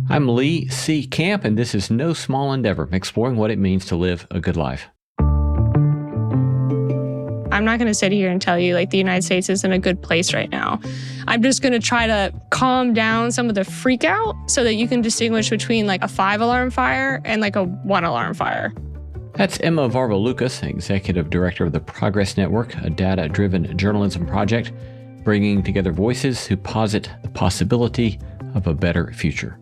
I'm Lee C. Camp, and this is No Small Endeavor, exploring what it means to live a good life. I'm not going to sit here and tell you the United States is in a good place right now. I'm just going to try to calm down some of the freak out so that you can distinguish between a 5-alarm fire and a 1-alarm fire. That's Emma Varvaloucas, Executive Director of the Progress Network, a data-driven journalism project bringing together voices who posit the possibility of a better future.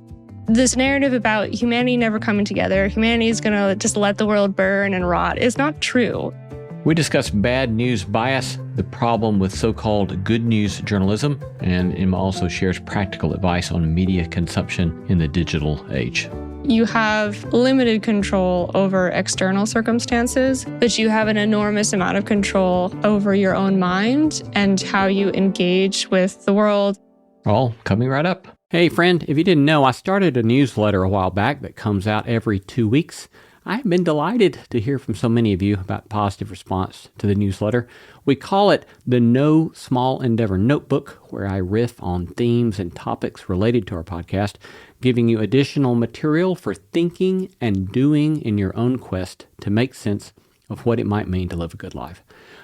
This narrative about humanity never coming together, humanity is going to just let the world burn and rot, is not true. We discuss bad news bias, the problem with so-called good news journalism, and Emma also shares practical advice on media consumption in the digital age. You have limited control over external circumstances, but you have an enormous amount of control over your own mind and how you engage with the world. All coming right up. Hey friend, if you didn't know, I started a newsletter a while back that comes out every 2 weeks. I've been delighted to hear from so many of you about positive response to the newsletter. We call it the No Small Endeavor Notebook, where I riff on themes and topics related to our podcast, giving you additional material for thinking and doing in your own quest to make sense of what it might mean to live a good life.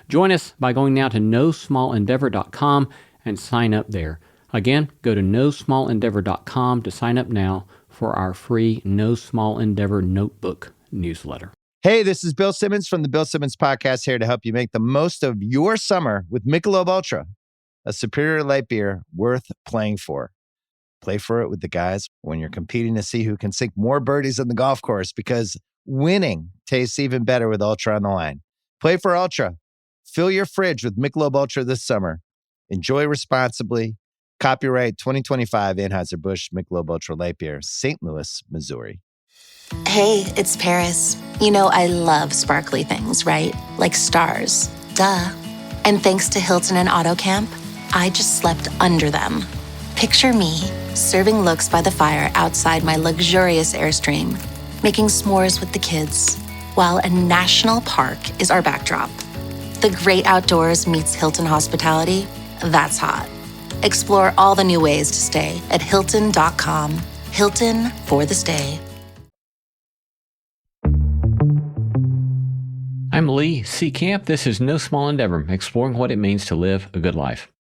Join us by going now to nosmallendeavor.com and sign up there. Again, go to nosmallendeavor.com to sign up now for our free No Small Endeavor Notebook newsletter. Hey, this is Bill Simmons from the Bill Simmons Podcast, here to help you make the most of your summer with Michelob Ultra, a superior light beer worth playing for. Play for it with the guys when you're competing to see who can sink more birdies on the golf course, because winning tastes even better with Ultra on the line. Play for Ultra. Fill your fridge with Michelob Ultra this summer. Enjoy responsibly. Copyright 2025 Anheuser-Busch Michelob Ultra Light Beer, St. Louis, Missouri. Hey, it's Paris. You know I love sparkly things, right? Like stars. Duh. And thanks to Hilton and AutoCamp, I just slept under them. Picture me serving looks by the fire outside my luxurious Airstream, making s'mores with the kids, while a national park is our backdrop. The great outdoors meets Hilton hospitality. That's hot. Explore all the new ways to stay at Hilton.com. Hilton for the stay. I'm Lee C. Camp. This is No Small Endeavor, exploring what it means to live a good life.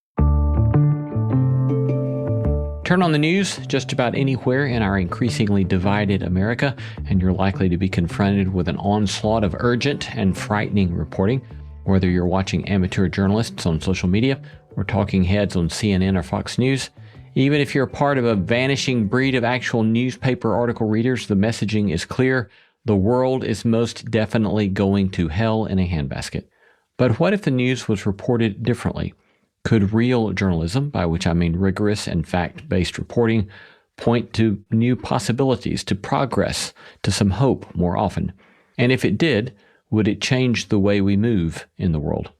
Turn on the news just about anywhere in our increasingly divided America, and you're likely to be confronted with an onslaught of urgent and frightening reporting. Whether you're watching amateur journalists on social media or talking heads on CNN or Fox News, even if you're part of a vanishing breed of actual newspaper article readers, the messaging is clear. The world is most definitely going to hell in a handbasket. But what if the news was reported differently? Could real journalism, by which I mean rigorous and fact-based reporting, point to new possibilities, to progress, to some hope more often? And if it did, would it change the way we move in the world?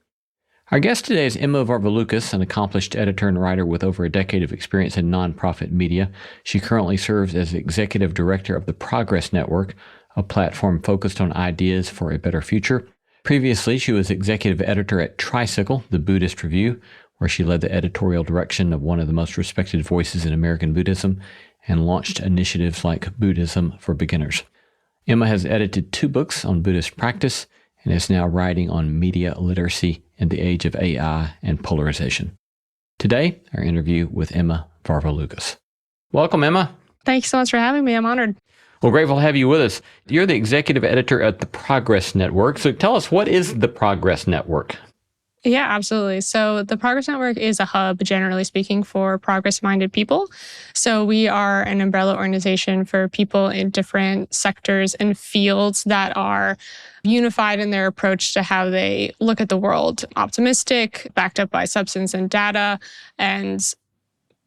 Our guest today is Emma Varvaloucas, an accomplished editor and writer with over a decade of experience in nonprofit media. She currently serves as Executive Director of the Progress Network, a platform focused on ideas for a better future. Previously, she was Executive Editor at Tricycle, the Buddhist Review, where she led the editorial direction of one of the most respected voices in American Buddhism and launched initiatives like Buddhism for Beginners. Emma has edited 2 books on Buddhist practice and is now writing on media literacy in the age of AI and polarization. Today, our interview with Emma Varvaloucas. Welcome, Emma. Thanks so much for having me. I'm honored. Well, grateful to have you with us. You're the executive editor at the Progress Network. So tell us, what is the Progress Network? Yeah, absolutely. So the Progress Network is a hub, generally speaking, for progress-minded people. So we are an umbrella organization for people in different sectors and fields that are unified in their approach to how they look at the world. Optimistic, backed up by substance and data, and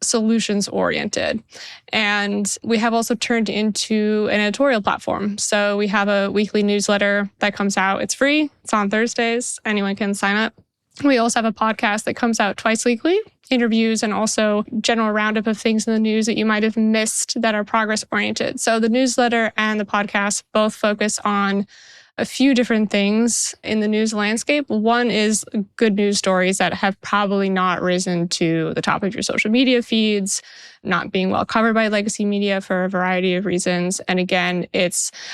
solutions-oriented. And we have also turned into an editorial platform. So we have a weekly newsletter that comes out. It's free. It's on Thursdays. Anyone can sign up. We also have a podcast that comes out twice weekly, interviews and also general roundup of things in the news that you might have missed that are progress-oriented. So the newsletter and the podcast both focus on a few different things in the news landscape. One is good news stories that have probably not risen to the top of your social media feeds. not being well covered by legacy media for a variety of reasons. And again, I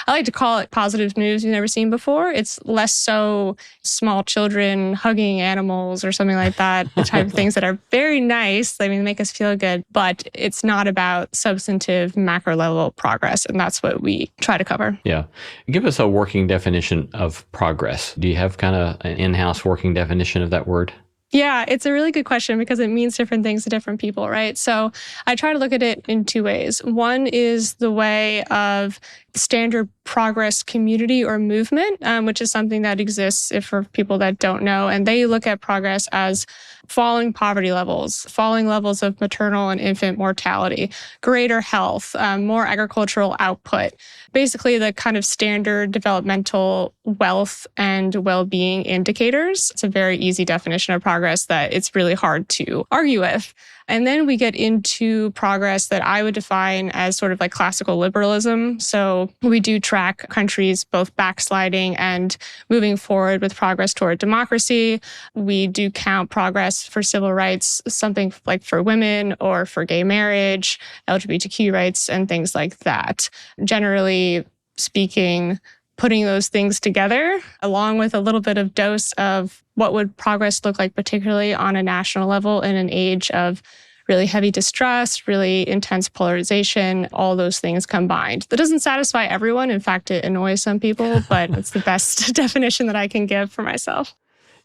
like to call it positive news you've never seen before. It's less so small children hugging animals or something like that, the type of things that are very nice. I mean, make us feel good, but it's not about substantive macro level progress. And that's what we try to cover. Yeah. Give us a working definition of progress. Do you have kind of an in-house working definition of that word? Yeah, it's a really good question because it means different things to different people, right? So I try to look at it in two ways. One is the way of standard progress community or movement, which is something that exists for people that don't know. And they look at progress as falling poverty levels, falling levels of maternal and infant mortality, greater health, more agricultural output, basically the kind of standard developmental wealth and well-being indicators. It's a very easy definition of progress that it's really hard to argue with. And then we get into progress that I would define as sort of like classical liberalism. So we do track countries both backsliding and moving forward with progress toward democracy. We do count progress for civil rights, something like for women or for gay marriage, LGBTQ rights, and things like that. Generally speaking, putting those things together, along with a little bit of dose of what would progress look like, particularly on a national level in an age of really heavy distrust, really intense polarization, all those things combined. That doesn't satisfy everyone. In fact, it annoys some people, but it's the best definition that I can give for myself.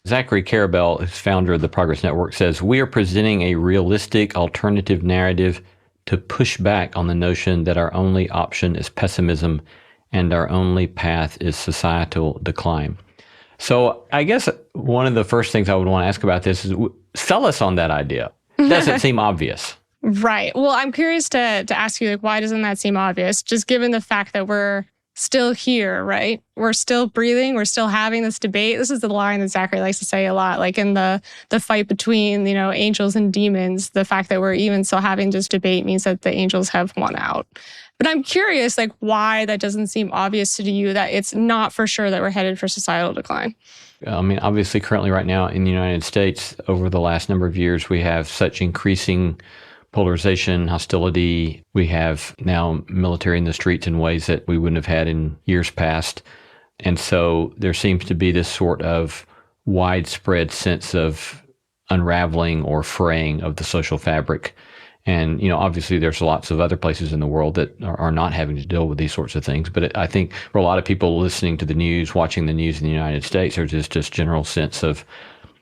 Zachary Karabell, who's founder of the Progress Network, says, "We are presenting a realistic alternative narrative to push back on the notion that our only option is pessimism and our only path is societal decline." So I guess one of the first things I would want to ask about this is sell us on that idea. It doesn't seem obvious. Right. Well, I'm curious to ask you, like, why doesn't that seem obvious? Just given the fact that we're still here, right? We're still breathing. We're still having this debate. This is the line that Zachary likes to say a lot, like in the fight between, angels and demons, the fact that we're even still having this debate means that the angels have won out. But I'm curious, like, why that doesn't seem obvious to you that it's not for sure that we're headed for societal decline. I mean, obviously, currently right now in the United States, over the last number of years, we have such increasing polarization, hostility. We have now military in the streets in ways that we wouldn't have had in years past. And so there seems to be this sort of widespread sense of unraveling or fraying of the social fabric. And, obviously there's lots of other places in the world that are not having to deal with these sorts of things. But I think for a lot of people listening to the news, watching the news in the United States, there's just general sense of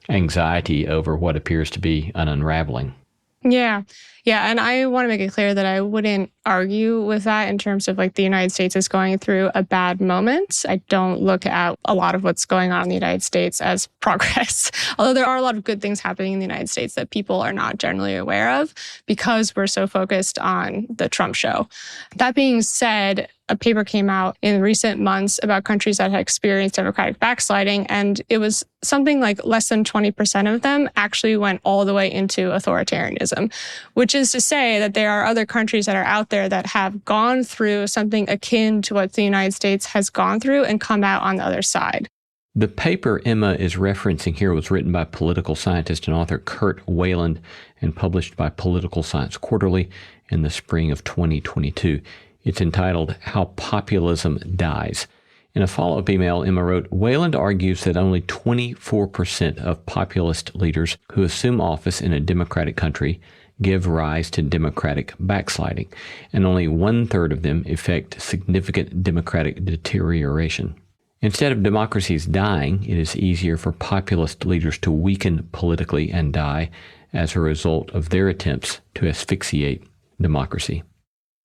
anxiety over what appears to be an unraveling. Yeah. Yeah. And I want to make it clear that I wouldn't argue with that in terms of like the United States is going through a bad moment. I don't look at a lot of what's going on in the United States as progress, although there are a lot of good things happening in the United States that people are not generally aware of because we're so focused on the Trump show. That being said, a paper came out in recent months about countries that had experienced democratic backsliding, and it was something like less than 20% of them actually went all the way into authoritarianism, which is to say that there are other countries that are out there that have gone through something akin to what the United States has gone through and come out on the other side. The paper Emma is referencing here was written by political scientist and author Kurt Wayland and published by Political Science Quarterly in the spring of 2022. It's entitled How Populism Dies. In a follow-up email, Emma wrote, Wayland argues that only 24% of populist leaders who assume office in a democratic country give rise to democratic backsliding, and only 1/3 of them effect significant democratic deterioration. Instead of democracies dying, it is easier for populist leaders to weaken politically and die as a result of their attempts to asphyxiate democracy.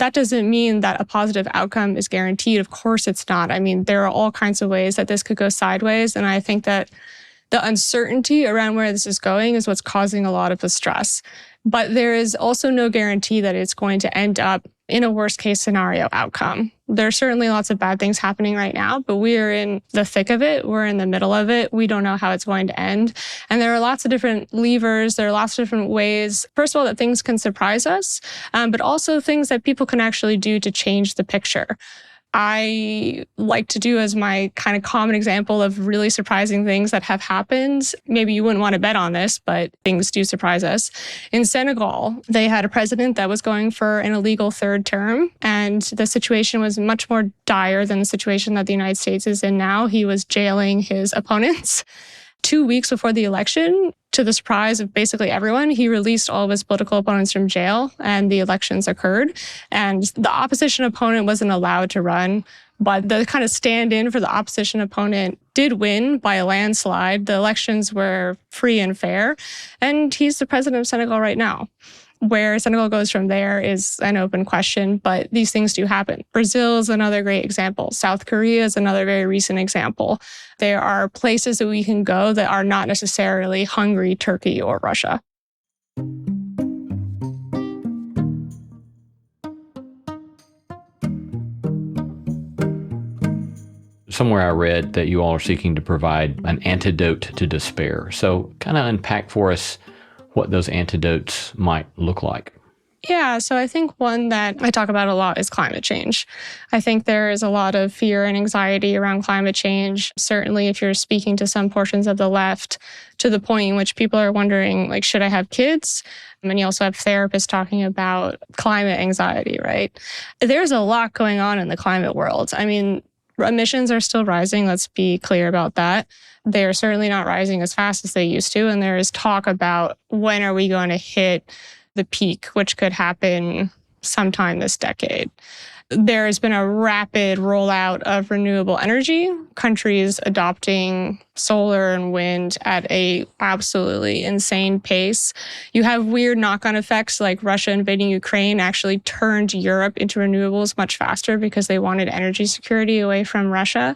That doesn't mean that a positive outcome is guaranteed. Of course it's not. I mean, there are all kinds of ways that this could go sideways. And I think that the uncertainty around where this is going is what's causing a lot of the stress. But there is also no guarantee that it's going to end up in a worst case scenario outcome. There are certainly lots of bad things happening right now, but we are in the thick of it. We're in the middle of it. We don't know how it's going to end. And there are lots of different levers. There are lots of different ways, first of all, that things can surprise us, but also things that people can actually do to change the picture. I like to do as my kind of common example of really surprising things that have happened. Maybe you wouldn't want to bet on this, but things do surprise us. In Senegal, they had a president that was going for an illegal third term, and the situation was much more dire than the situation that the United States is in now. He was jailing his opponents. 2 weeks before the election, to the surprise of basically everyone, he released all of his political opponents from jail and the elections occurred. And the opposition opponent wasn't allowed to run, but the kind of stand-in for the opposition opponent did win by a landslide. The elections were free and fair, and he's the president of Senegal right now. Where Senegal goes from there is an open question, but these things do happen. Brazil is another great example. South Korea is another very recent example. There are places that we can go that are not necessarily Hungary, Turkey, or Russia. Somewhere I read that you all are seeking to provide an antidote to despair. So kind of unpack for us what those antidotes might look like. Yeah, so I think one that I talk about a lot is climate change. I think there is a lot of fear and anxiety around climate change. Certainly, if you're speaking to some portions of the left, to the point in which people are wondering, like, should I have kids? And you also have therapists talking about climate anxiety, right? There's a lot going on in the climate world. I mean, emissions are still rising. Let's be clear about that. They're certainly not rising as fast as they used to. And there is talk about when are we going to hit the peak, which could happen sometime this decade. There has been a rapid rollout of renewable energy, countries adopting solar and wind at a absolutely insane pace. You have weird knock-on effects like Russia invading Ukraine actually turned Europe into renewables much faster because they wanted energy security away from Russia.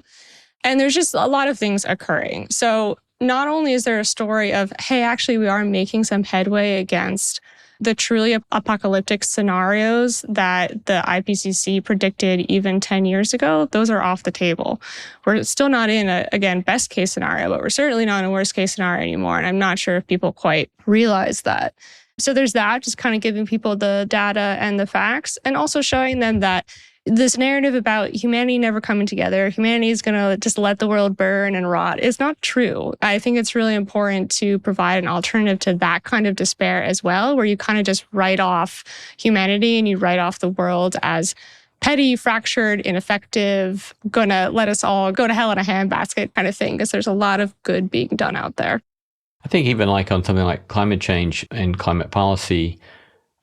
And there's just a lot of things occurring. So not only is there a story of, hey, actually we are making some headway against the truly apocalyptic scenarios that the IPCC predicted even 10 years ago, those are off the table. We're still not in again, best case scenario, but we're certainly not in a worst case scenario anymore. And I'm not sure if people quite realize that. So there's that, just kind of giving people the data and the facts, and also showing them that this narrative about humanity never coming together, humanity is going to just let the world burn and rot, is not true. I think it's really important to provide an alternative to that kind of despair as well, where you kind of just write off humanity and you write off the world as petty, fractured, ineffective, gonna let us all go to hell in a handbasket kind of thing, because there's a lot of good being done out there. I think even like on something like climate change and climate policy,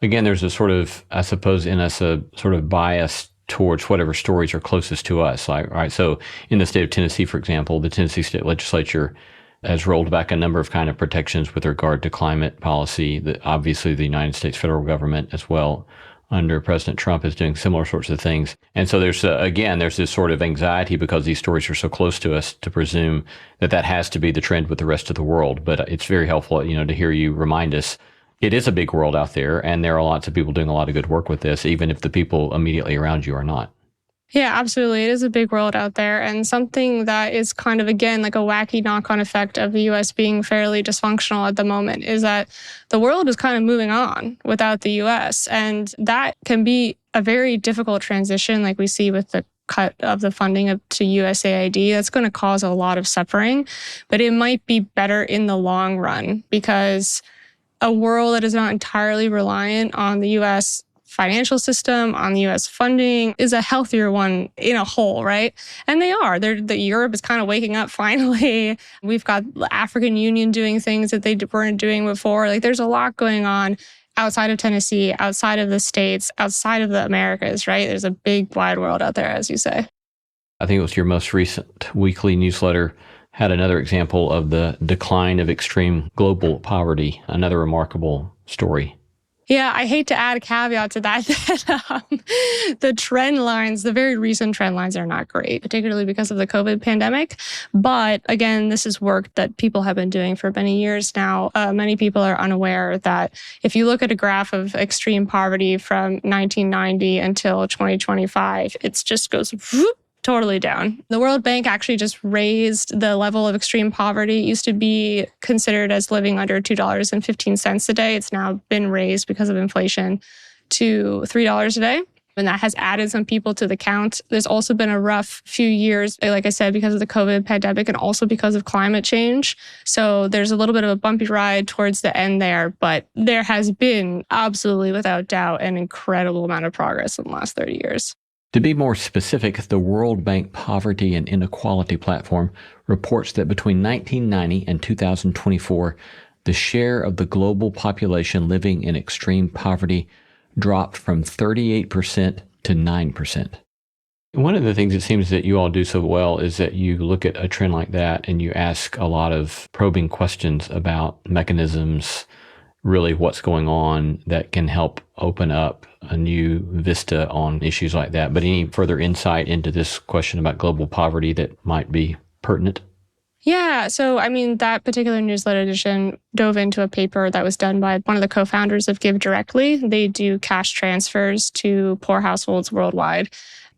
again, there's a sort of, I suppose, in us a sort of bias towards whatever stories are closest to us. Like, right, so in the state of Tennessee, for example, the Tennessee State Legislature has rolled back a number of kind of protections with regard to climate policy. That obviously the United States federal government as well, under President Trump, is doing similar sorts of things. And so there's, again, there's this sort of anxiety because these stories are so close to us to presume that that has to be the trend with the rest of the world. But it's very helpful, to hear you remind us it is a big world out there, and there are lots of people doing a lot of good work with this, even if the people immediately around you are not. Yeah, absolutely. It is a big world out there, and something that is kind of, again, like a wacky knock-on effect of the U.S. being fairly dysfunctional at the moment is that the world is kind of moving on without the U.S., and that can be a very difficult transition, like we see with the cut of the funding to USAID. That's going to cause a lot of suffering, but it might be better in the long run, because a world that is not entirely reliant on the U.S. financial system, on the U.S. funding, is a healthier one in a whole, right? And they are. Europe is kind of waking up finally. We've got the African Union doing things that they weren't doing before. Like, there's a lot going on outside of Tennessee, outside of the States, outside of the Americas, right? There's a big, wide world out there, as you say. I think it was your most recent weekly newsletter had another example of the decline of extreme global poverty, another remarkable story. Yeah, I hate to add a caveat to that, the trend lines, the very recent trend lines are not great, particularly because of the COVID pandemic. But again, this is work that people have been doing for many years now. Many people are unaware that if you look at a graph of extreme poverty from 1990 until 2025, it just goes whoop, totally down. The World Bank actually just raised the level of extreme poverty. It used to be considered as living under $2.15 a day. It's now been raised because of inflation to $3 a day. And that has added some people to the count. There's also been a rough few years, like I said, because of the COVID pandemic and also because of climate change. So there's a little bit of a bumpy ride towards the end there, but there has been absolutely, without doubt, an incredible amount of progress in the last 30 years. To be more specific, the World Bank Poverty and Inequality Platform reports that between 1990 and 2024, the share of the global population living in extreme poverty dropped from 38% to 9%. One of the things it seems that you all do so well is that you look at a trend like that and you ask a lot of probing questions about mechanisms, really what's going on that can help open up a new vista on issues like that. But any further insight into this question about global poverty that might be pertinent? Yeah. So, that particular newsletter edition dove into a paper that was done by one of the co-founders of Give Directly. They do cash transfers to poor households worldwide.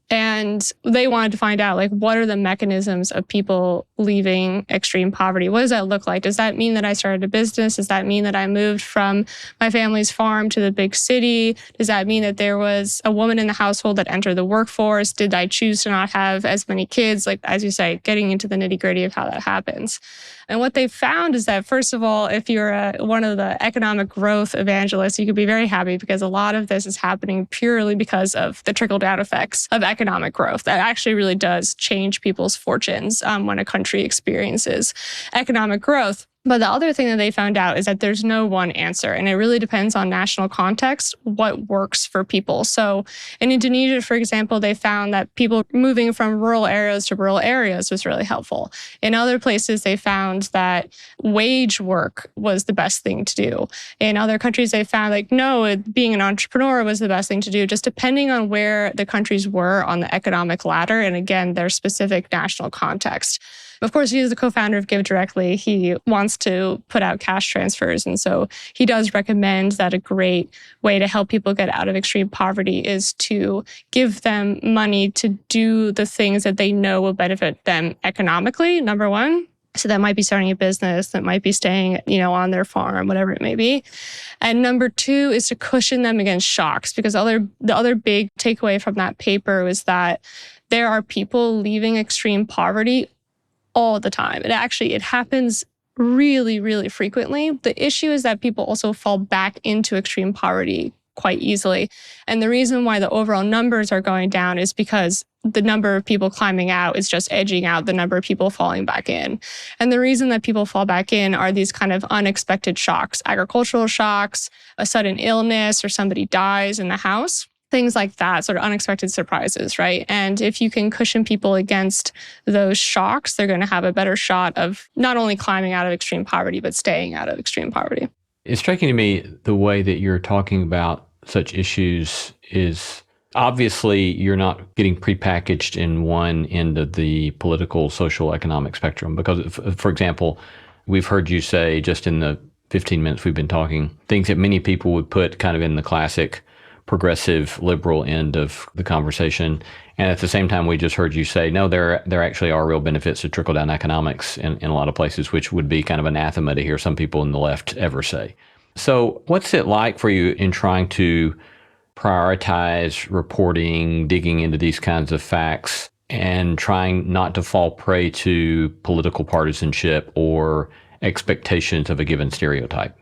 And they wanted to find out, what are the mechanisms of people leaving extreme poverty? What does that look like? Does that mean that I started a business? Does that mean that I moved from my family's farm to the big city? Does that mean that there was a woman in the household that entered the workforce? Did I choose to not have as many kids? As you say, getting into the nitty-gritty of how that happens. And what they found is that, first of all, if you're one of the economic growth evangelists, you could be very happy because a lot of this is happening purely because of the trickle-down effects of economic growth. That actually really does change people's fortunes when a country experiences economic growth. But the other thing that they found out is that there's no one answer, and it really depends on national context, what works for people. So in Indonesia, for example, they found that people moving from rural areas to rural areas was really helpful. In other places, they found that wage work was the best thing to do. In other countries, they found being an entrepreneur was the best thing to do, just depending on where the countries were on the economic ladder, and again, their specific national context. Of course, he is the co-founder of Give Directly. He wants to put out cash transfers. And so he does recommend that a great way to help people get out of extreme poverty is to give them money to do the things that they know will benefit them economically, number one. So that might be starting a business, that might be staying, on their farm, whatever it may be. And number two is to cushion them against shocks, because the other big takeaway from that paper was that there are people leaving extreme poverty all the time. It happens really, really frequently. The issue is that people also fall back into extreme poverty quite easily. And the reason why the overall numbers are going down is because the number of people climbing out is just edging out the number of people falling back in. And the reason that people fall back in are these kind of unexpected shocks, agricultural shocks, a sudden illness, or somebody dies in the house. Things like that, sort of unexpected surprises, right? And if you can cushion people against those shocks, they're going to have a better shot of not only climbing out of extreme poverty, but staying out of extreme poverty. It's striking to me the way that you're talking about such issues is obviously you're not getting prepackaged in one end of the political, social, economic spectrum. Because, for example, we've heard you say just in the 15 minutes we've been talking, things that many people would put kind of in the classic progressive liberal end of the conversation. And at the same time, we just heard you say, no, there actually are real benefits to trickle-down economics in a lot of places, which would be kind of anathema to hear some people in the left ever say. So what's it like for you in trying to prioritize reporting, digging into these kinds of facts, and trying not to fall prey to political partisanship or expectations of a given stereotype?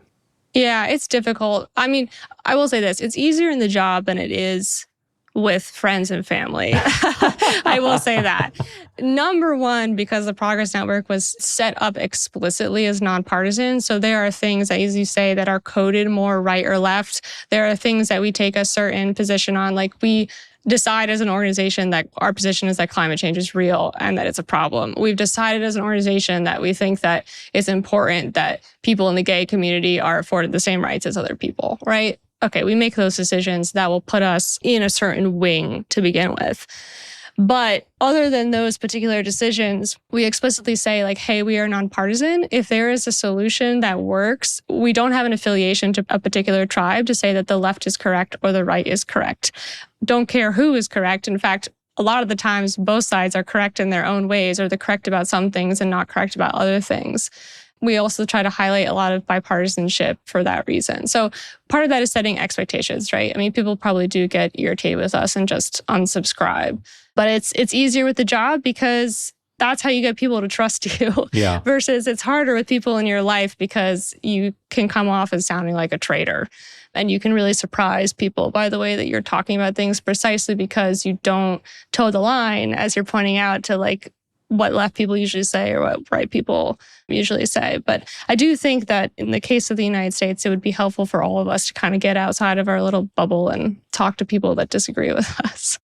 Yeah, it's difficult. I will say this, it's easier in the job than it is with friends and family. I will say that. Number one, because the Progress Network was set up explicitly as nonpartisan. So there are things, as you say, that are coded more right or left. There are things that we take a certain position on, we decide as an organization that our position is that climate change is real and that it's a problem. We've decided as an organization that we think that it's important that people in the gay community are afforded the same rights as other people, right? Okay, we make those decisions that will put us in a certain wing to begin with. But other than those particular decisions, we explicitly say hey, we are nonpartisan. If there is a solution that works, we don't have an affiliation to a particular tribe to say that the left is correct or the right is correct. Don't care who is correct. In fact, a lot of the times, both sides are correct in their own ways, or they're correct about some things and not correct about other things. we also try to highlight a lot of bipartisanship for that reason. So part of that is setting expectations, right? I mean, people probably do get irritated with us and just unsubscribe. But it's easier with the job because that's how you get people to trust you. Yeah. Versus it's harder with people in your life because you can come off as sounding like a traitor. And you can really surprise people by the way that you're talking about things precisely because you don't toe the line, as you're pointing out, to like what left people usually say or what right people usually say. But I do think that in the case of the United States, it would be helpful for all of us to kind of get outside of our little bubble and talk to people that disagree with us.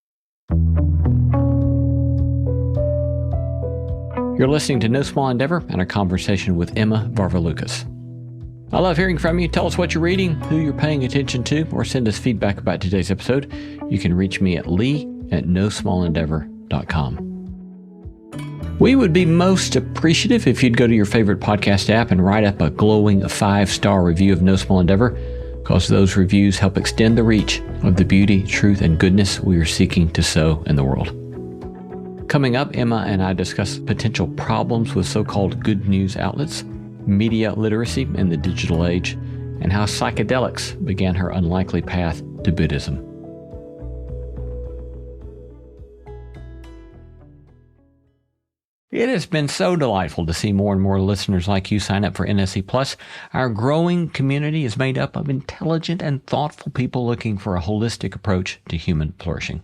You're listening to No Small Endeavor and a conversation with Emma Varvaloucas. I love hearing from you. Tell us what you're reading, who you're paying attention to, or send us feedback about today's episode. You can reach me at lee@nosmallendeavor.com. We would be most appreciative if you'd go to your favorite podcast app and write up a glowing 5-star review of No Small Endeavor, because those reviews help extend the reach of the beauty, truth, and goodness we are seeking to sow in the world. Coming up, Emma and I discuss potential problems with so-called good news outlets, media literacy in the digital age, and how psychedelics began her unlikely path to Buddhism. It has been so delightful to see more and more listeners like you sign up for NSE Plus. Our growing community is made up of intelligent and thoughtful people looking for a holistic approach to human flourishing.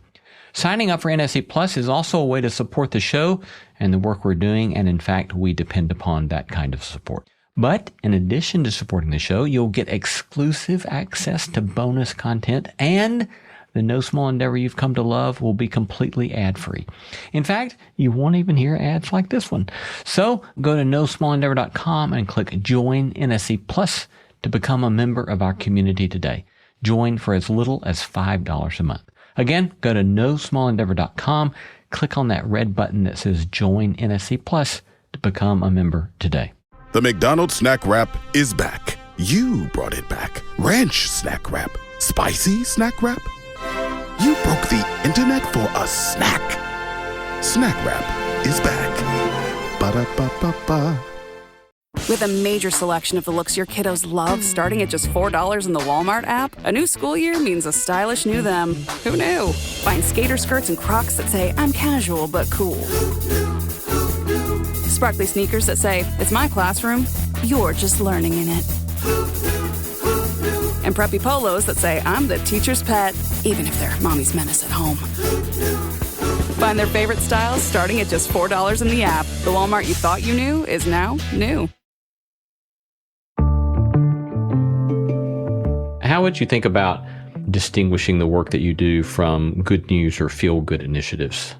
Signing up for NSE Plus is also a way to support the show and the work we're doing, and in fact, we depend upon that kind of support. But in addition to supporting the show, you'll get exclusive access to bonus content, and the No Small Endeavor you've come to love will be completely ad-free. In fact, you won't even hear ads like this one. So go to nosmallendeavor.com and click Join NSE Plus to become a member of our community today. Join for as little as $5 a month. Again, go to nosmallendeavor.com, click on that red button that says Join NSE Plus to become a member today. The McDonald's Snack Wrap is back. You brought it back. Ranch Snack Wrap. Spicy Snack Wrap. You broke the internet for a snack. Snack Wrap is back. Ba-da-ba-ba-ba. With a major selection of the looks your kiddos love starting at just $4 in the Walmart app, a new school year means a stylish new them. Who knew? Find skater skirts and Crocs that say, I'm casual but cool. Sparkly sneakers that say, it's my classroom, you're just learning in it. And preppy polos that say, I'm the teacher's pet, even if they're mommy's menace at home. Find their favorite styles starting at just $4 in the app. The Walmart you thought you knew is now new. How would you think about distinguishing the work that you do from good news or feel-good initiatives?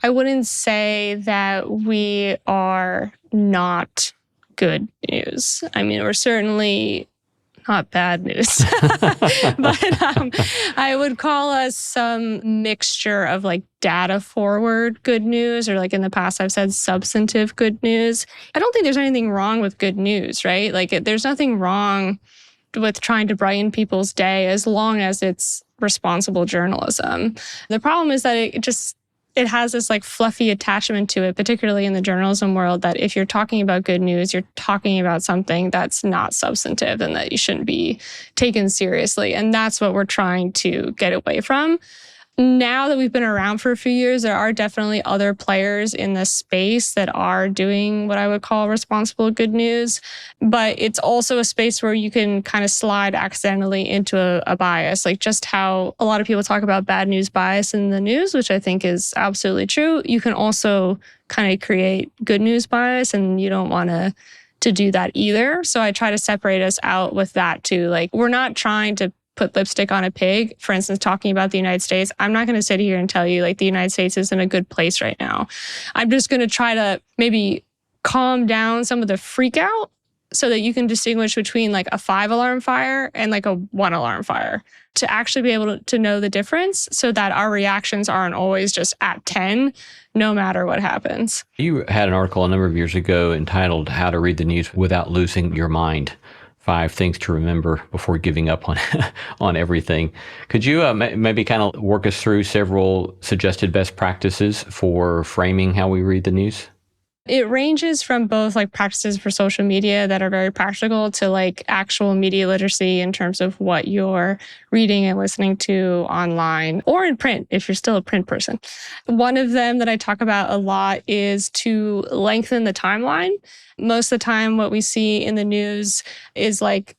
I wouldn't say that we are not good news. I mean, we're certainly not bad news. But I would call us some mixture of like data forward good news, or like in the past I've said substantive good news. I don't think there's anything wrong with good news, right? Like there's nothing wrong with trying to brighten people's day as long as it's responsible journalism. The problem is that it has this like fluffy attachment to it, particularly in the journalism world, that if you're talking about good news, you're talking about something that's not substantive and that you shouldn't be taken seriously. And that's what we're trying to get away from. Now that we've been around for a few years, there are definitely other players in this space that are doing what I would call responsible good news. But it's also a space where you can kind of slide accidentally into a bias, like just how a lot of people talk about bad news bias in the news, which I think is absolutely true. You can also kind of create good news bias, and you don't want to do that either. So I try to separate us out with that too. Like, we're not trying to put lipstick on a pig. For instance, talking about the United States, I'm not going to sit here and tell you like the United States is in a good place right now. I'm just going to try to maybe calm down some of the freak out so that you can distinguish between like a 5-alarm fire and like a 1-alarm fire, to actually be able to know the difference so that our reactions aren't always just at 10, no matter what happens. You had an article a number of years ago entitled How to Read the News Without Losing Your Mind. 5 things to remember before giving up on everything. Could you maybe kind of work us through several suggested best practices for framing how we read the news? It ranges from both like practices for social media that are very practical to like actual media literacy in terms of what you're reading and listening to online or in print if you're still a print person. One of them that I talk about a lot is to lengthen the timeline. Most of the time, what we see in the news is like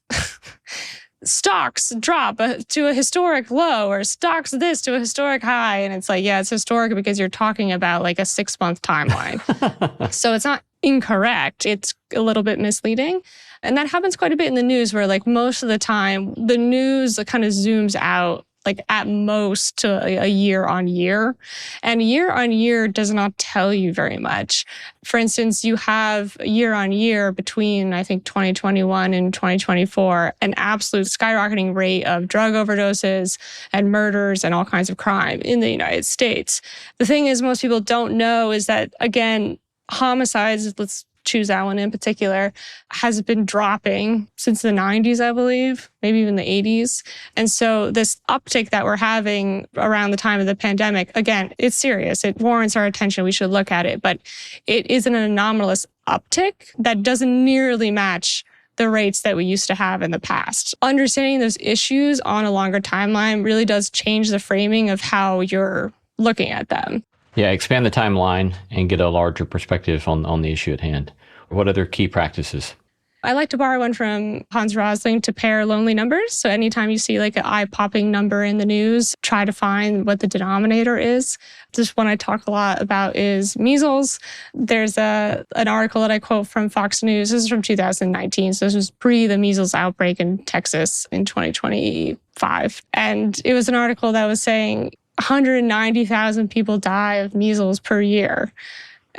stocks drop to a historic low or stocks this to a historic high. And it's like, yeah, it's historic because you're talking about like a 6-month timeline. So it's not incorrect. It's a little bit misleading. And that happens quite a bit in the news where like most of the time the news kind of zooms out like at most to a year on year. And year on year does not tell you very much. For instance, you have year on year between, I think, 2021 and 2024, an absolute skyrocketing rate of drug overdoses and murders and all kinds of crime in the United States. The thing is, most people don't know is that, again, homicides, let's choose that one in particular, has been dropping since the 90s, I believe, maybe even the 80s. And so this uptick that we're having around the time of the pandemic, again, it's serious. It warrants our attention. We should look at it. But it is an anomalous uptick that doesn't nearly match the rates that we used to have in the past. Understanding those issues on a longer timeline really does change the framing of how you're looking at them. Yeah, expand the timeline and get a larger perspective on the issue at hand. What other key practices? I like to borrow one from Hans Rosling to pair lonely numbers. So anytime you see like an eye-popping number in the news, try to find what the denominator is. Just one I talk a lot about is measles. There's an article that I quote from Fox News. This is from 2019. So this was pre the measles outbreak in Texas in 2025. And it was an article that was saying 190,000 people die of measles per year.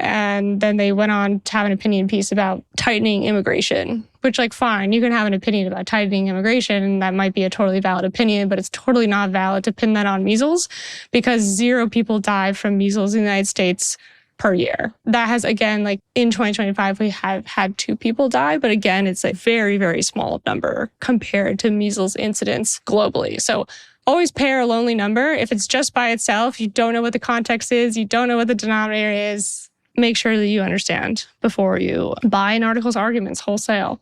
And then they went on to have an opinion piece about tightening immigration, which, like, fine, you can have an opinion about tightening immigration, and that might be a totally valid opinion, but it's totally not valid to pin that on measles because 0 people die from measles in the United States per year. That has, again, like in 2025, we have had 2 people die, but again, it's a very, very small number compared to measles incidents globally. So always pair a lonely number. If it's just by itself, you don't know what the context is, you don't know what the denominator is, make sure that you understand before you buy an article's arguments wholesale.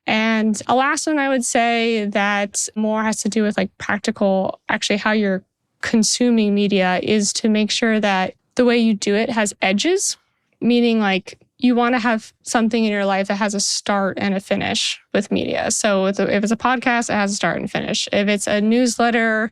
And a last one I would say that more has to do with like practical, actually how you're consuming media is to make sure that the way you do it has edges, meaning like you want to have something in your life that has a start and a finish with media. So if it's a podcast, it has a start and finish. If it's a newsletter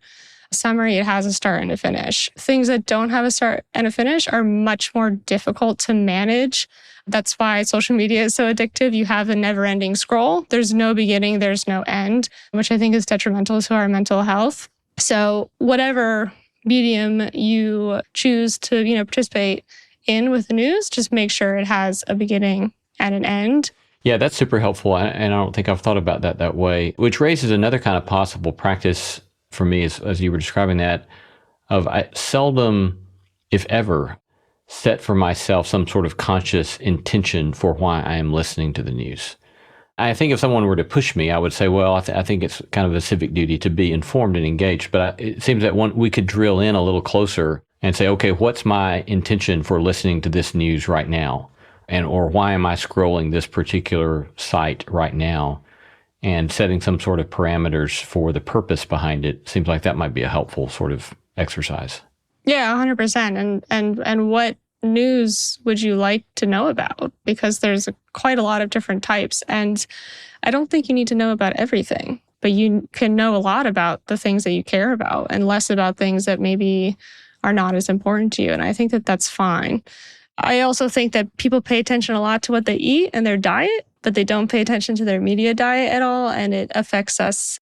summary, it has a start and a finish. Things that don't have a start and a finish are much more difficult to manage. That's why social media is so addictive. You have a never-ending scroll. There's no beginning, there's no end, which I think is detrimental to our mental health. So whatever medium you choose to, participate in with the news, just make sure it has a beginning and an end. Yeah, that's super helpful. And I don't think I've thought about that way, which raises another kind of possible practice for me, as you were describing that, of I seldom, if ever, set for myself some sort of conscious intention for why I am listening to the news. I think if someone were to push me, I would say, well, I think it's kind of a civic duty to be informed and engaged. But it seems that we could drill in a little closer and say, okay, what's my intention for listening to this news right now? Or why am I scrolling this particular site right now? And setting some sort of parameters for the purpose behind it seems like that might be a helpful sort of exercise. Yeah, 100%. And what news would you like to know about? Because there's quite a lot of different types. And I don't think you need to know about everything, but you can know a lot about the things that you care about and less about things that maybe are not as important to you. And I think that that's fine. I also think that people pay attention a lot to what they eat and their diet, but they don't pay attention to their media diet at all, and it affects us.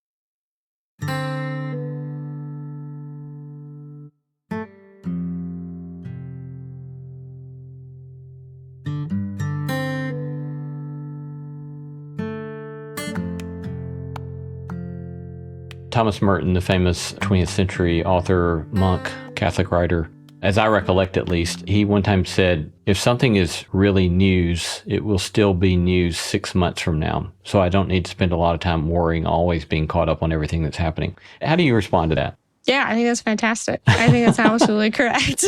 Thomas Merton, the famous 20th century author, monk, Catholic writer, as I recollect at least, he one time said, if something is really news, it will still be news 6 months from now. So I don't need to spend a lot of time worrying, always being caught up on everything that's happening. How do you respond to that? Yeah, I think that's fantastic. I think that's absolutely correct.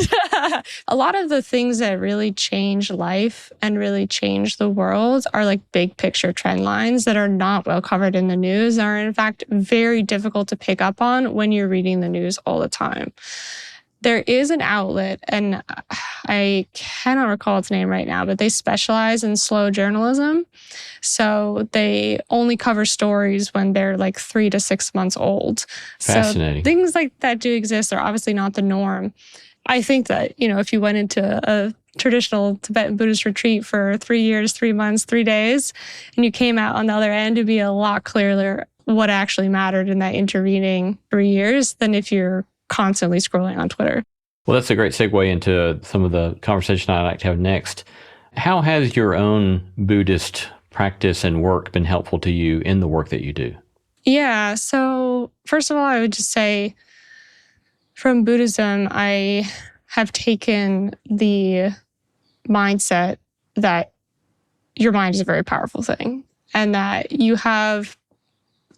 A lot of the things that really change life and really change the world are like big picture trend lines that are not well covered in the news, are in fact very difficult to pick up on when you're reading the news all the time. There is an outlet, and I cannot recall its name right now, but they specialize in slow journalism. So they only cover stories when they're like 3 to 6 months old. Fascinating. So things like that do exist. They're obviously not the norm. I think that, if you went into a traditional Tibetan Buddhist retreat for 3 years, 3 months, 3 days, and you came out on the other end, it'd be a lot clearer what actually mattered in that intervening 3 years than if you're constantly scrolling on Twitter. Well, that's a great segue into some of the conversation I'd like to have next. How has your own Buddhist practice and work been helpful to you in the work that you do? Yeah. So first of all, I would just say from Buddhism, I have taken the mindset that your mind is a very powerful thing and that you have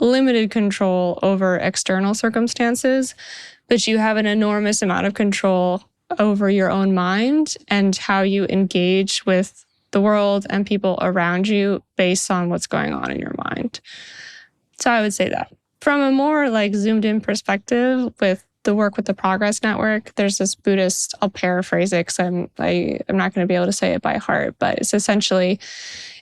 limited control over external circumstances, but you have an enormous amount of control over your own mind and how you engage with the world and people around you based on what's going on in your mind. So I would say that. From a more like zoomed in perspective with the work with the Progress Network, there's this Buddhist, I'll paraphrase it because I'm not going to be able to say it by heart, but it's essentially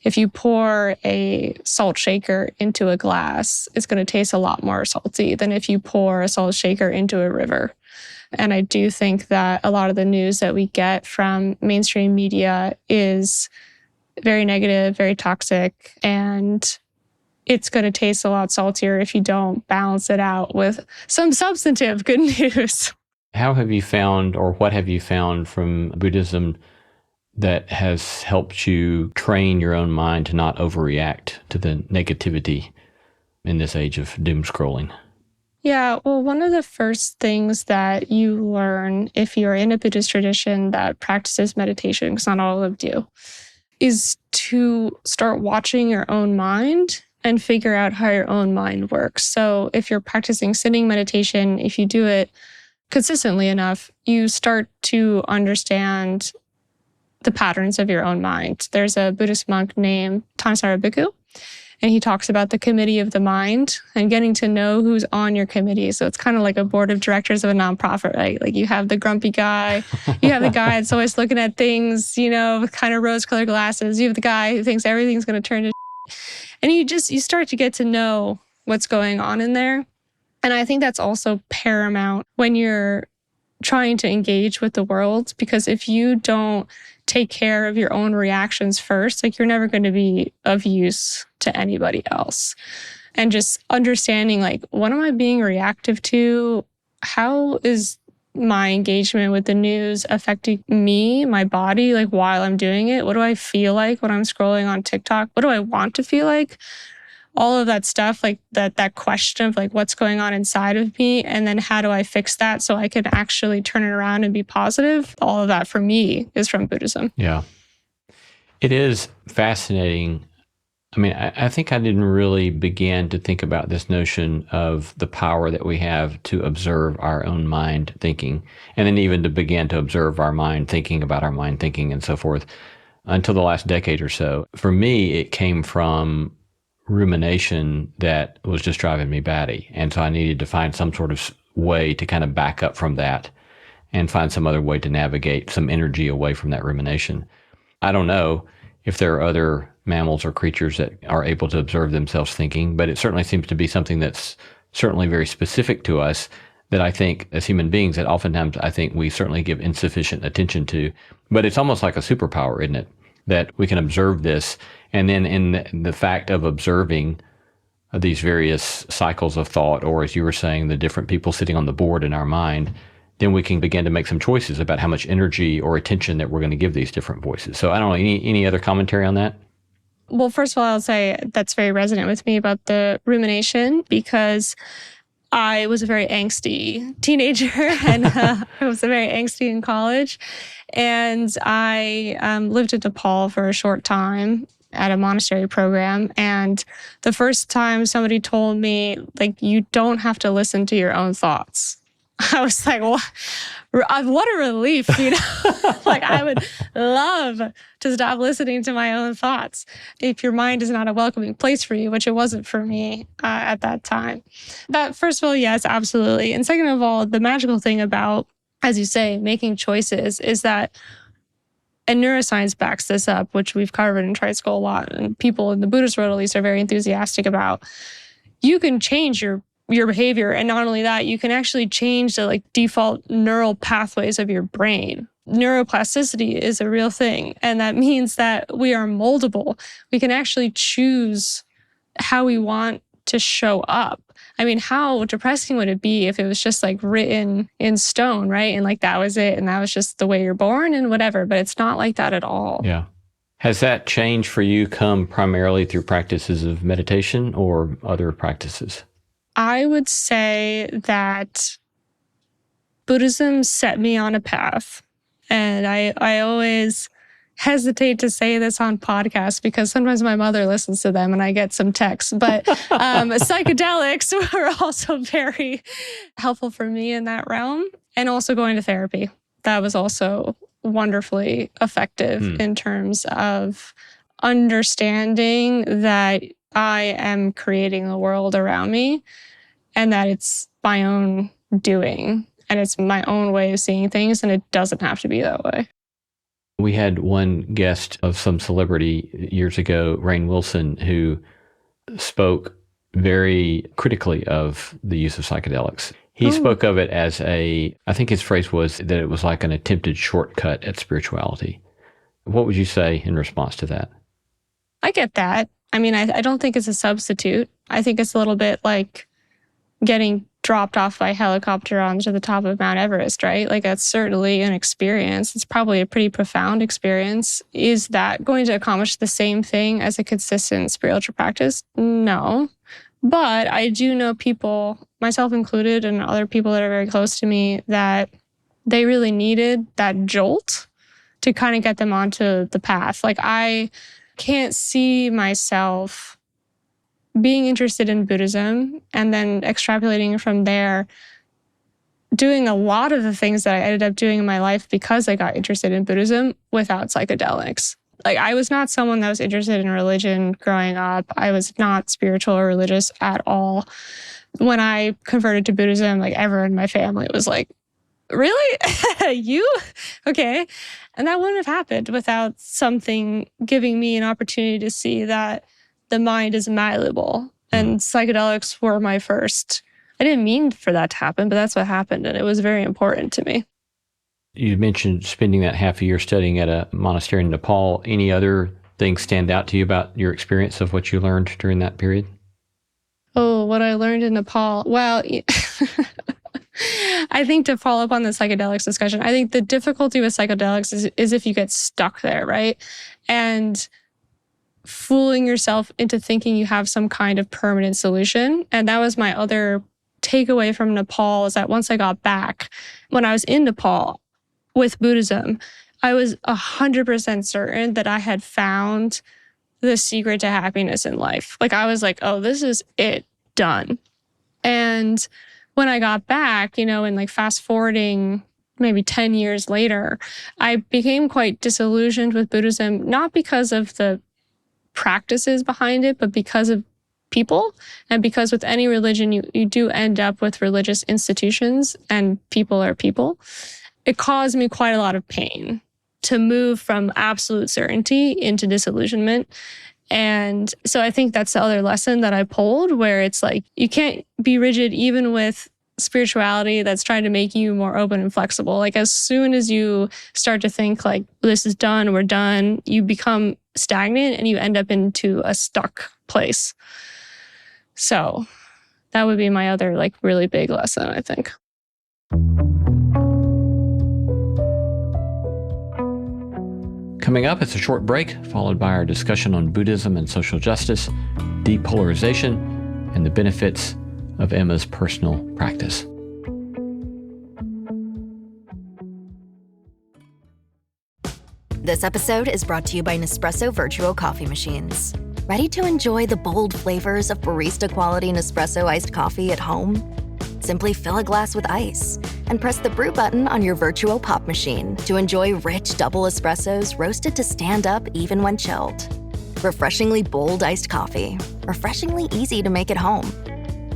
if you pour a salt shaker into a glass, it's going to taste a lot more salty than if you pour a salt shaker into a river. And I do think that a lot of the news that we get from mainstream media is very negative, very toxic, and it's going to taste a lot saltier if you don't balance it out with some substantive good news. How have you found, or what have you found from Buddhism that has helped you train your own mind to not overreact to the negativity in this age of doom scrolling? Yeah, well, one of the first things that you learn if you're in a Buddhist tradition that practices meditation, because not all of them do, is to start watching your own mind and figure out how your own mind works. So if you're practicing sitting meditation, if you do it consistently enough, you start to understand the patterns of your own mind. There's a Buddhist monk named Thanissaro Bhikkhu, and he talks about the committee of the mind and getting to know who's on your committee. So it's kind of like a board of directors of a nonprofit, right? Like you have the grumpy guy, you have the guy that's always looking at things, with kind of rose-colored glasses. You have the guy who thinks everything's going to turn to and you start to get to know what's going on in there. And I think that's also paramount when you're trying to engage with the world, because if you don't take care of your own reactions first, like you're never going to be of use to anybody else. And just understanding, like, what am I being reactive to? How is my engagement with the news affecting me, my body, like while I'm doing it? What do I feel like when I'm scrolling on TikTok? What do I want to feel like? All of that stuff, like that question of like what's going on inside of me, and then how do I fix that so I can actually turn it around and be positive? All of that for me is from Buddhism. Yeah. It is fascinating. I mean, I think I didn't really begin to think about this notion of the power that we have to observe our own mind thinking, and then even to begin to observe our mind thinking about our mind thinking and so forth until the last decade or so. For me, it came from rumination that was just driving me batty. And so I needed to find some sort of way to kind of back up from that and find some other way to navigate some energy away from that rumination. I don't know if there are other mammals or creatures that are able to observe themselves thinking, but it certainly seems to be something that's certainly very specific to us that I think as human beings that oftentimes I think we certainly give insufficient attention to. But it's almost like a superpower, isn't it? That we can observe this, and then in the fact of observing these various cycles of thought, or as you were saying, the different people sitting on the board in our mind, then we can begin to make some choices about how much energy or attention that we're going to give these different voices. So I don't know, any other commentary on that? Well, first of all, I'll say that's very resonant with me about the rumination, because I was a very angsty teenager and I was very angsty in college. And I lived in Nepal for a short time at a monastery program. And the first time somebody told me, like, you don't have to listen to your own thoughts. I was like, what a relief, you know? Like, I would love to stop listening to my own thoughts if your mind is not a welcoming place for you, which it wasn't for me at that time. That, first of all, yes, absolutely. And second of all, the magical thing about, as you say, making choices is that, and neuroscience backs this up, which we've covered in Trade School a lot, and people in the Buddhist world at least are very enthusiastic about, you can change your behavior. And not only that, you can actually change the default neural pathways of your brain. Neuroplasticity is a real thing. And that means that we are moldable. We can actually choose how we want to show up. I mean, how depressing would it be if it was just written in stone, right? And that was it. And that was just the way you're born and whatever. But it's not like that at all. Yeah. Has that change for you come primarily through practices of meditation or other practices? I would say that Buddhism set me on a path. And I always hesitate to say this on podcasts because sometimes my mother listens to them and I get some texts. But psychedelics were also very helpful for me in that realm. And also going to therapy. That was also wonderfully effective in terms of understanding that I am creating the world around me and that it's my own doing and it's my own way of seeing things, and it doesn't have to be that way. We had one guest of some celebrity years ago, Rainn Wilson, who spoke very critically of the use of psychedelics. He spoke of it as I think his phrase was that it was like an attempted shortcut at spirituality. What would you say in response to that? I get that. I mean, I don't think it's a substitute. I think it's a little bit like getting dropped off by helicopter onto the top of Mount Everest, right? That's certainly an experience. It's probably a pretty profound experience. Is that going to accomplish the same thing as a consistent spiritual practice? No. But I do know people, myself included, and other people that are very close to me, that they really needed that jolt to kind of get them onto the path. I can't see myself being interested in Buddhism and then extrapolating from there, doing a lot of the things that I ended up doing in my life because I got interested in Buddhism without psychedelics. I was not someone that was interested in religion growing up. I was not spiritual or religious at all. When I converted to Buddhism, everyone in my family was like, really? You? Okay. And that wouldn't have happened without something giving me an opportunity to see that the mind is malleable. And psychedelics were my first. I didn't mean for that to happen, but that's what happened. And it was very important to me. You mentioned spending that half a year studying at a monastery in Nepal. Any other things stand out to you about your experience of what you learned during that period? Oh, what I learned in Nepal. Well, I think to follow up on the psychedelics discussion, I think the difficulty with psychedelics is if you get stuck there, right? And fooling yourself into thinking you have some kind of permanent solution. And that was my other takeaway from Nepal, is that once I got back, when I was in Nepal with Buddhism, I was 100% certain that I had found the secret to happiness in life. I was like, oh, this is it, done. And when I got back, and fast forwarding maybe 10 years later, I became quite disillusioned with Buddhism, not because of the practices behind it, but because of people. And because with any religion, you do end up with religious institutions, and people are people. It caused me quite a lot of pain to move from absolute certainty into disillusionment. And so I think that's the other lesson that I pulled, where it's you can't be rigid even with spirituality that's trying to make you more open and flexible. As soon as you start to think this is done, we're done, you become stagnant and you end up into a stuck place. So that would be my other really big lesson, I think. Coming up, it's a short break, followed by our discussion on Buddhism and social justice, depolarization, and the benefits of Emma's personal practice. This episode is brought to you by Nespresso Virtual Coffee Machines. Ready to enjoy the bold flavors of barista-quality Nespresso iced coffee at home? Simply fill a glass with ice and press the brew button on your virtual pop machine to enjoy rich double espressos roasted to stand up even when chilled. Refreshingly bold iced coffee. Refreshingly easy to make at home.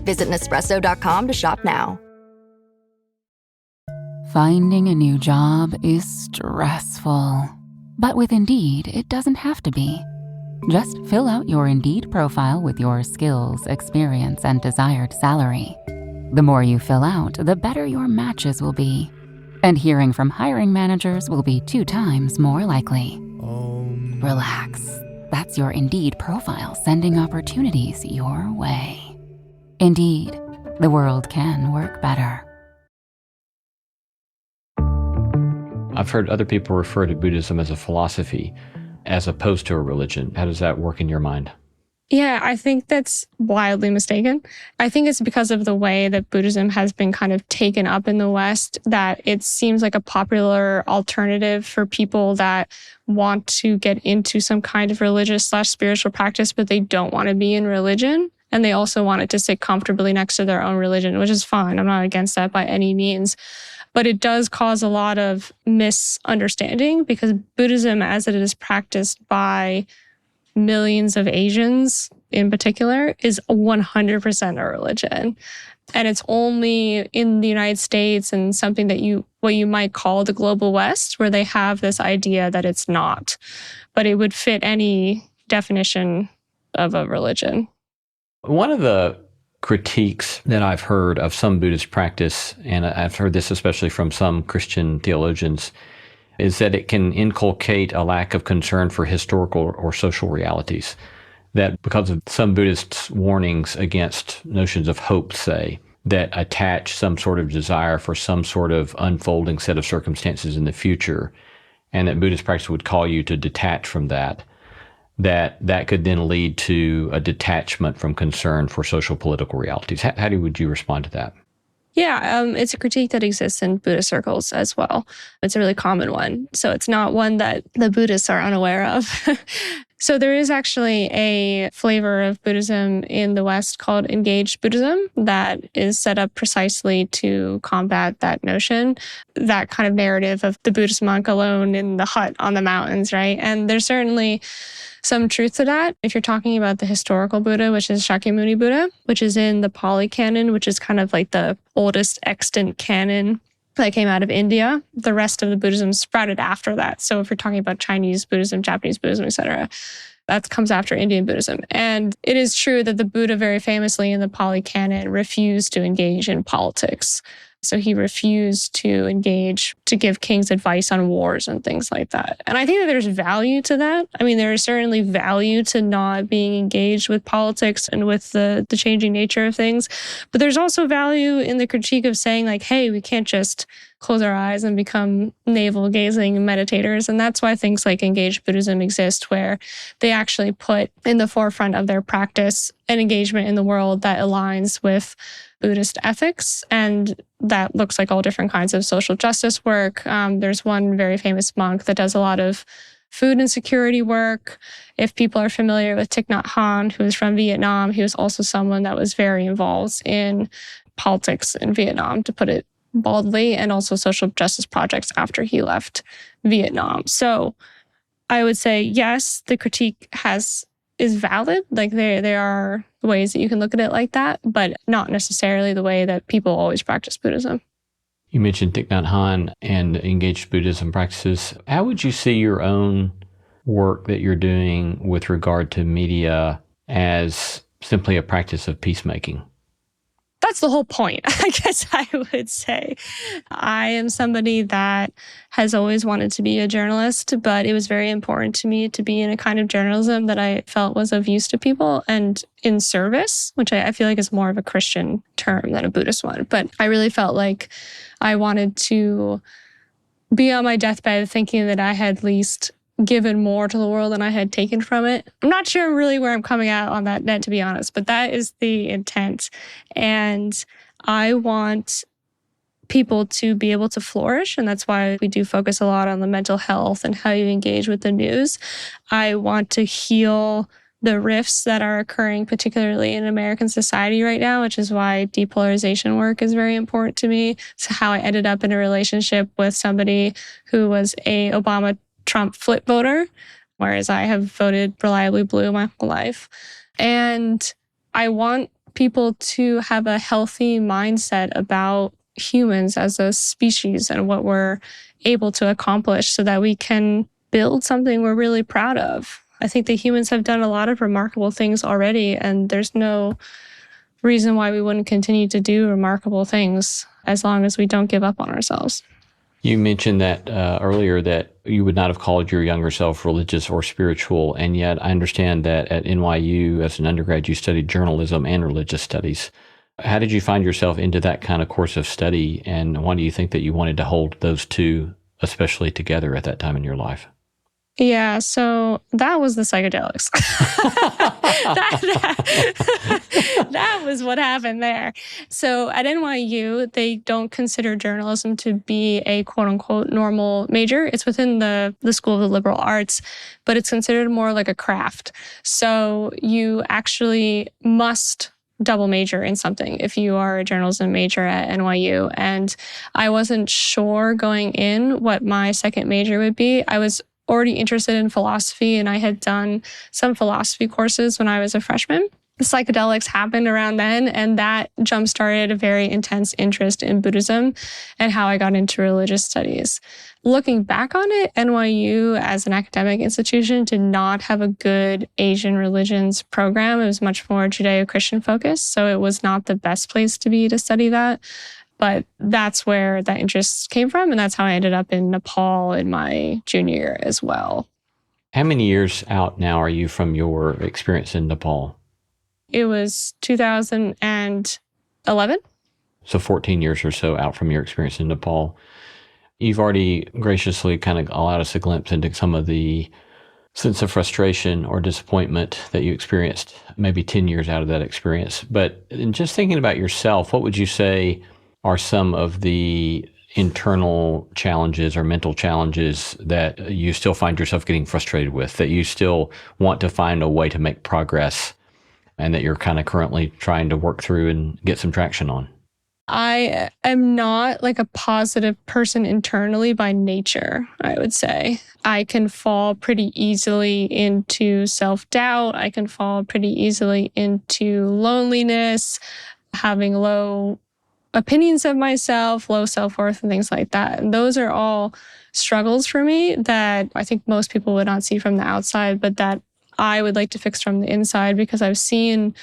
Visit Nespresso.com to shop now. Finding a new job is stressful. But with Indeed, it doesn't have to be. Just fill out your Indeed profile with your skills, experience, and desired salary. The more you fill out, the better your matches will be. And hearing from hiring managers will be 2 times more likely. Relax. That's your Indeed profile sending opportunities your way. Indeed, the world can work better. I've heard other people refer to Buddhism as a philosophy as opposed to a religion. How does that work in your mind? Yeah, I think that's wildly mistaken. I think it's because of the way that Buddhism has been kind of taken up in the West that it seems like a popular alternative for people that want to get into some kind of religious/spiritual practice, but they don't want to be in religion. And they also want it to sit comfortably next to their own religion, which is fine. I'm not against that by any means. But it does cause a lot of misunderstanding because Buddhism, as it is practiced by millions of Asians in particular, is 100% a religion. And it's only in the United States and something that what you might call the global West, where they have this idea that it's not. But it would fit any definition of a religion. One of the critiques that I've heard of some Buddhist practice, and I've heard this especially from some Christian theologians, is that it can inculcate a lack of concern for historical or social realities. That because of some Buddhists' warnings against notions of hope, say, that attach some sort of desire for some sort of unfolding set of circumstances in the future, and that Buddhist practice would call you to detach from that could then lead to a detachment from concern for social political realities. How would you respond to that? Yeah, it's a critique that exists in Buddhist circles as well. It's a really common one. So it's not one that the Buddhists are unaware of. So there is actually a flavor of Buddhism in the West called engaged Buddhism that is set up precisely to combat that notion, that kind of narrative of the Buddhist monk alone in the hut on the mountains, right? And there's certainly some truth to that. If you're talking about the historical Buddha, which is Shakyamuni Buddha, which is in the Pali Canon, which is kind of like the oldest extant canon that came out of India. The rest of the Buddhism sprouted after that. So if you're talking about Chinese Buddhism, Japanese Buddhism, etc., that comes after Indian Buddhism. And it is true that the Buddha very famously in the Pali Canon refused to engage in politics. So he refused to engage, to give kings advice on wars and things like that. And I think that there's value to that. I mean, there is certainly value to not being engaged with politics and with the changing nature of things. But there's also value in the critique of saying like, hey, we can't just close our eyes and become navel-gazing meditators. And that's why things like engaged Buddhism exist, where they actually put in the forefront of their practice an engagement in the world that aligns with Buddhist ethics. And that looks like all different kinds of social justice work. There's one very famous monk that does a lot of food insecurity work. If people are familiar with Thich Nhat Hanh, who is from Vietnam, he was also someone that was very involved in politics in Vietnam, to put it baldly, and also social justice projects after he left Vietnam. So I would say, yes, the critique is valid. Like there are ways that you can look at it like that, but not necessarily the way that people always practice Buddhism. You mentioned Thich Nhat Hanh and engaged Buddhism practices. How would you see your own work that you're doing with regard to media as simply a practice of peacemaking? That's the whole point, I guess I would say. I am somebody that has always wanted to be a journalist, but it was very important to me to be in a kind of journalism that I felt was of use to people and in service, which I feel like is more of a Christian term than a Buddhist one. But I really felt like I wanted to be on my deathbed thinking that I had at least given more to the world than I had taken from it. I'm not sure really where I'm coming out on that net, to be honest, but that is the intent. And I want people to be able to flourish. And that's why we do focus a lot on the mental health and how you engage with the news. I want to heal the rifts that are occurring, particularly in American society right now, which is why depolarization work is very important to me. It's how I ended up in a relationship with somebody who was a Obama-Trump flip voter, whereas I have voted reliably blue my whole life. And I want people to have a healthy mindset about humans as a species and what we're able to accomplish so that we can build something we're really proud of. I think that humans have done a lot of remarkable things already, and there's no reason why we wouldn't continue to do remarkable things as long as we don't give up on ourselves. You mentioned that earlier that you would not have called your younger self religious or spiritual, and yet I understand that at NYU as an undergrad you studied journalism and religious studies. How did you find yourself into that kind of course of study, and why do you think that you wanted to hold those two especially together at that time in your life? Yeah, so that was the psychedelics. that was what happened there. So at NYU, they don't consider journalism to be a quote-unquote normal major. It's within the School of the Liberal Arts, but it's considered more like a craft. So you actually must double major in something if you are a journalism major at NYU. And I wasn't sure going in what my second major would be. I was already interested in philosophy, and I had done some philosophy courses when I was a freshman. The psychedelics happened around then, and that jump-started a very intense interest in Buddhism and how I got into religious studies. Looking back on it, NYU as an academic institution did not have a good Asian religions program. It was much more Judeo-Christian focused, so it was not the best place to be to study that. But that's where that interest came from, and that's how I ended up in Nepal in my junior year as well. How many years out now are you from your experience in Nepal? It was 2011. So 14 years or so out from your experience in Nepal. You've already graciously kind of allowed us a glimpse into some of the sense of frustration or disappointment that you experienced maybe 10 years out of that experience. But in just thinking about yourself, what would you say are some of the internal challenges or mental challenges that you still find yourself getting frustrated with, that you still want to find a way to make progress and that you're kind of currently trying to work through and get some traction on? I am not like a positive person internally by nature, I would say. I can fall pretty easily into self-doubt. I can fall pretty easily into loneliness, having low opinions of myself, low self-worth, and things like that. And those are all struggles for me that I think most people would not see from the outside, but that I would like to fix from the inside, because I've seen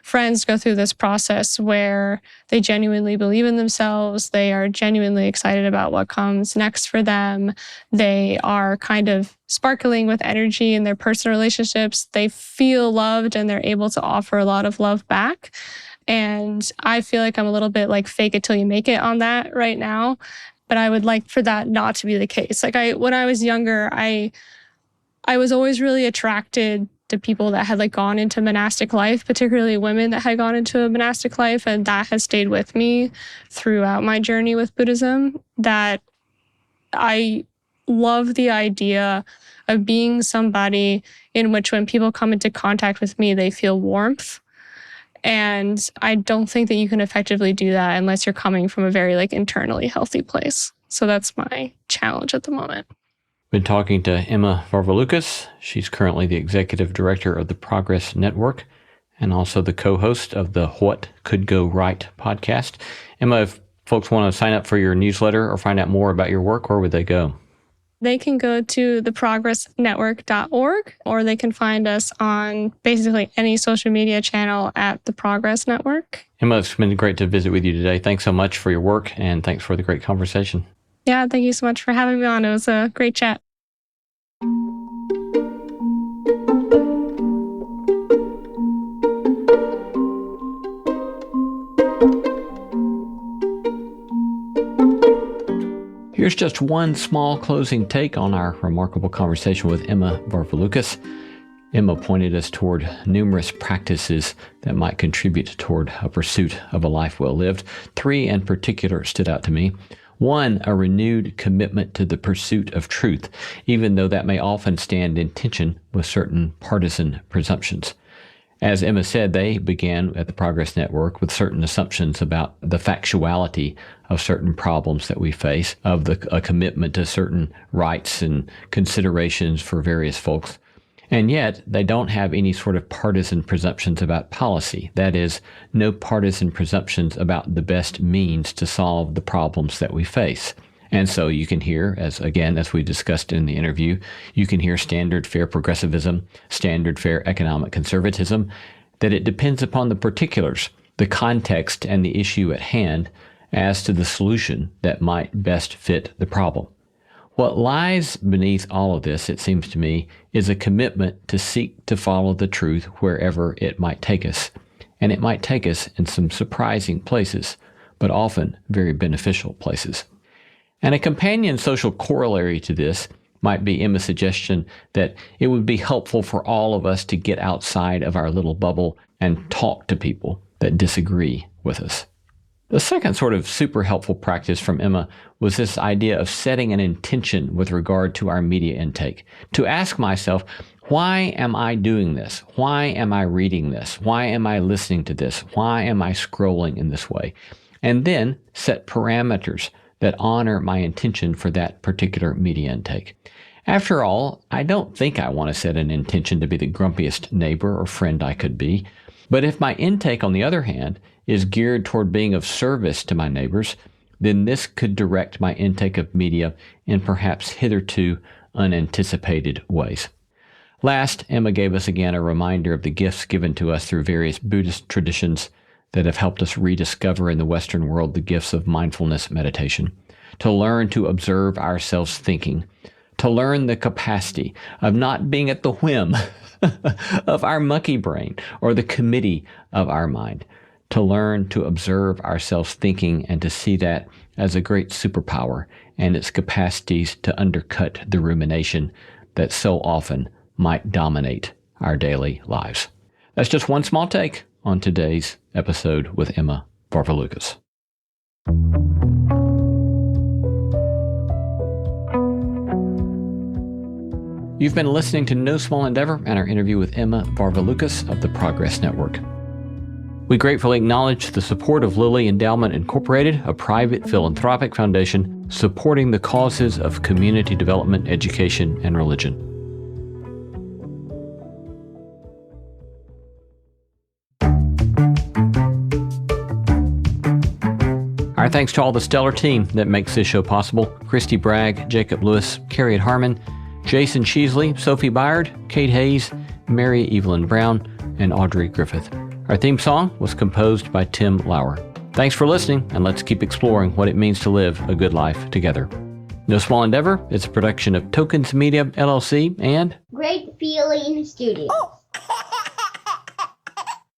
friends go through this process where they genuinely believe in themselves. They are genuinely excited about what comes next for them. They are kind of sparkling with energy in their personal relationships. They feel loved and they're able to offer a lot of love back. And I feel like I'm a little bit like fake it till you make it on that right now. But I would like for that not to be the case. Like when I was younger, I was always really attracted to people that had like gone into monastic life, particularly women that had gone into a monastic life. And that has stayed with me throughout my journey with Buddhism, that I love the idea of being somebody in which when people come into contact with me, they feel warmth. And I don't think that you can effectively do that unless you're coming from a very like internally healthy place. So that's my challenge at the moment. Been talking to Emma Varvaloucas. She's currently the executive director of the Progress Network and also the co-host of the What Could Go Right podcast. Emma, if folks want to sign up for your newsletter or find out more about your work, where would they go? They can go to theprogressnetwork.org, or they can find us on basically any social media channel at The Progress Network. Emma, it's been great to visit with you today. Thanks so much for your work, and thanks for the great conversation. Yeah, thank you so much for having me on. It was a great chat. Here's just one small closing take on our remarkable conversation with Emma Varvaloucas. Emma pointed us toward numerous practices that might contribute toward a pursuit of a life well lived. 3 in particular stood out to me. One, a renewed commitment to the pursuit of truth, even though that may often stand in tension with certain partisan presumptions. As Emma said, they began at the Progress Network with certain assumptions about the factuality of certain problems that we face, of a commitment to certain rights and considerations for various folks. And yet, they don't have any sort of partisan presumptions about policy. That is, no partisan presumptions about the best means to solve the problems that we face. And so you can hear, as we discussed in the interview, you can hear standard fare progressivism, standard fare economic conservatism, that it depends upon the particulars, the context, and the issue at hand as to the solution that might best fit the problem. What lies beneath all of this, it seems to me, is a commitment to seek to follow the truth wherever it might take us. And it might take us in some surprising places, but often very beneficial places. And a companion social corollary to this might be Emma's suggestion that it would be helpful for all of us to get outside of our little bubble and talk to people that disagree with us. The second sort of super helpful practice from Emma was this idea of setting an intention with regard to our media intake. To ask myself, why am I doing this? Why am I reading this? Why am I listening to this? Why am I scrolling in this way? And then set parameters that honor my intention for that particular media intake. After all, I don't think I want to set an intention to be the grumpiest neighbor or friend I could be. But if my intake, on the other hand, is geared toward being of service to my neighbors, then this could direct my intake of media in perhaps hitherto unanticipated ways. Last, Emma gave us again a reminder of the gifts given to us through various Buddhist traditions that have helped us rediscover in the Western world the gifts of mindfulness meditation, to learn to observe ourselves thinking, to learn the capacity of not being at the whim of our monkey brain or the committee of our mind, to learn to observe ourselves thinking and to see that as a great superpower and its capacities to undercut the rumination that so often might dominate our daily lives. That's just one small take on today's episode with Emma Varvaloucas. You've been listening to No Small Endeavor and our interview with Emma Varvaloucas of the Progress Network. We gratefully acknowledge the support of Lilly Endowment Incorporated, a private philanthropic foundation supporting the causes of community development, education, and religion. Our thanks to all the stellar team that makes this show possible: Christy Bragg, Jacob Lewis, Carriot Harmon, Jason Sheasley, Sophie Byard, Kate Hayes, Mary Evelyn Brown, and Audrey Griffith. Our theme song was composed by Tim Lauer. Thanks for listening, and let's keep exploring what it means to live a good life together. No Small Endeavor is a production of Tokens Media, LLC, and Great Feeling Studios.